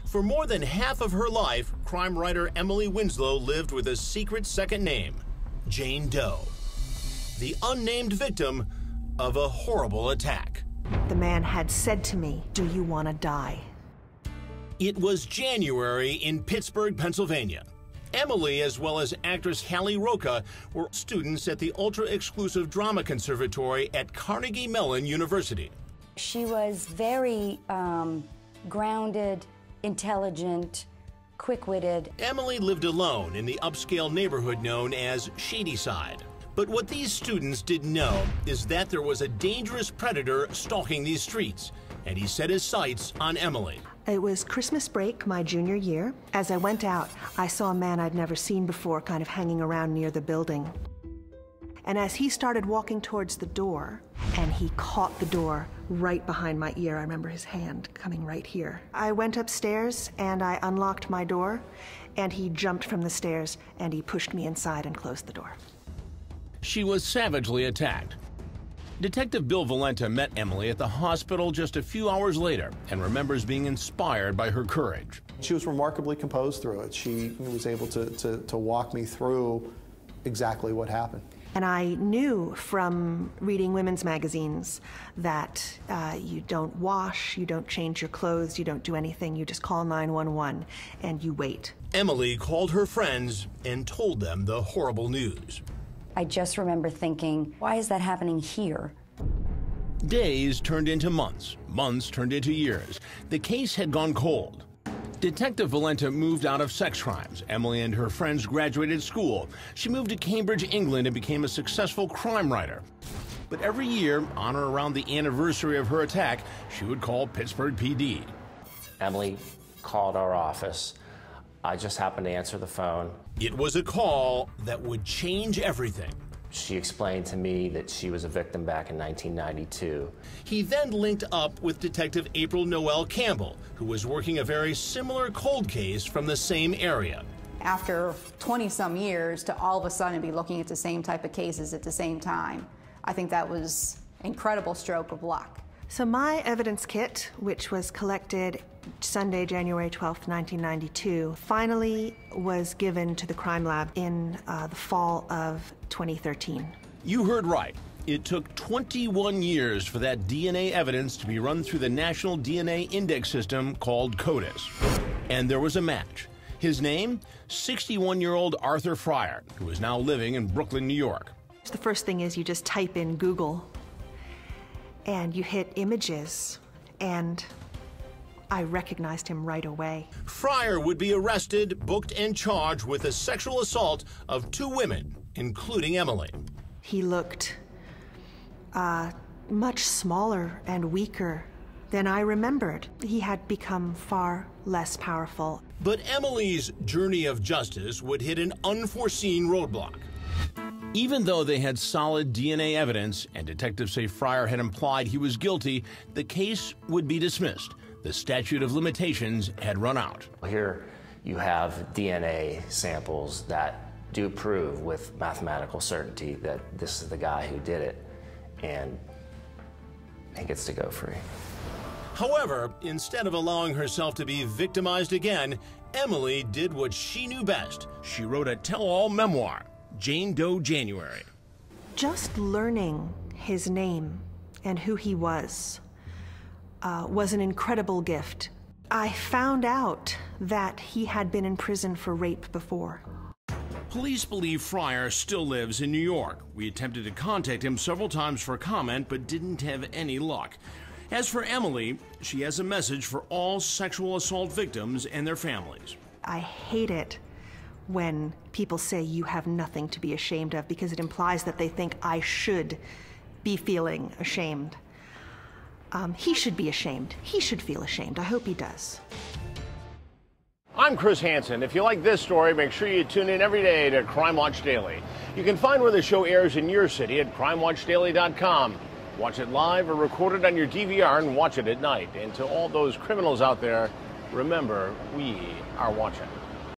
For more than half of her life, crime writer Emily Winslow lived with a secret second name, Jane Doe, the unnamed victim of a horrible attack. The man had said to me, "Do you want to die?" It was January in Pittsburgh, Pennsylvania. Emily, as well as actress Hallie Roca, were students at the ultra-exclusive drama conservatory at Carnegie Mellon University. She was very grounded, intelligent, quick-witted. Emily lived alone in the upscale neighborhood known as Shadyside. But what these students didn't know is that there was a dangerous predator stalking these streets, and he set his sights on Emily. It was Christmas break my junior year. As I went out, I saw a man I'd never seen before kind of hanging around near the building. And as he started walking towards the door, and he caught the door right behind my ear, I remember his hand coming right here. I went upstairs and I unlocked my door, and he jumped from the stairs and he pushed me inside and closed the door. She was savagely attacked. Detective Bill Valenta met Emily at the hospital just a few hours later and remembers being inspired by her courage. She was remarkably composed through it. She was able to walk me through exactly what happened. And I knew from reading women's magazines that you don't wash, you don't change your clothes, you don't do anything, you just call 911 and you wait. Emily called her friends and told them the horrible news. I just remember thinking, why is that happening here? Days turned into months, months turned into years. The case had gone cold. Detective Valenta moved out of sex crimes. Emily and her friends graduated school. She moved to Cambridge, England, and became a successful crime writer. But every year, on or around the anniversary of her attack, she would call Pittsburgh PD. Emily called our office. I just happened to answer the phone. It was a call that would change everything. She explained to me that she was a victim back in 1992. He then linked up with Detective April Noel Campbell, who was working a very similar cold case from the same area. After 20-some years, to all of a sudden be looking at the same type of cases at the same time, I think that was an incredible stroke of luck. So my evidence kit, which was collected Sunday, January 12th, 1992, finally was given to the crime lab in the fall of 2013. You heard right. It took 21 years for that DNA evidence to be run through the National DNA Index System called CODIS. And there was a match. His name? 61-year-old Arthur Fryer, who is now living in Brooklyn, New York. The first thing is you just type in Google and you hit images, and I recognized him right away. Fryer would be arrested, booked, and charged with the sexual assault of 2 women, including Emily. He looked much smaller and weaker than I remembered. He had become far less powerful. But Emily's journey of justice would hit an unforeseen roadblock. Even though they had solid DNA evidence and detectives say Fryer had implied he was guilty, the case would be dismissed. The statute of limitations had run out. Here you have DNA samples that do prove with mathematical certainty that this is the guy who did it, and he gets to go free. However, instead of allowing herself to be victimized again, Emily did what she knew best. She wrote a tell-all memoir, Jane Doe January. Just learning his name and who he was an incredible gift. I found out that he had been in prison for rape before. Police believe Fryer still lives in New York. We attempted to contact him several times for comment, but didn't have any luck. As for Emily, she has a message for all sexual assault victims and their families. I hate it when people say you have nothing to be ashamed of, because it implies that they think I should be feeling ashamed. He should be ashamed. He should feel ashamed. I hope he does. I'm Chris Hansen. If you like this story, make sure you tune in every day to Crime Watch Daily. You can find where the show airs in your city at crimewatchdaily.com. Watch it live or record it on your DVR and watch it at night. And to all those criminals out there, remember, we are watching.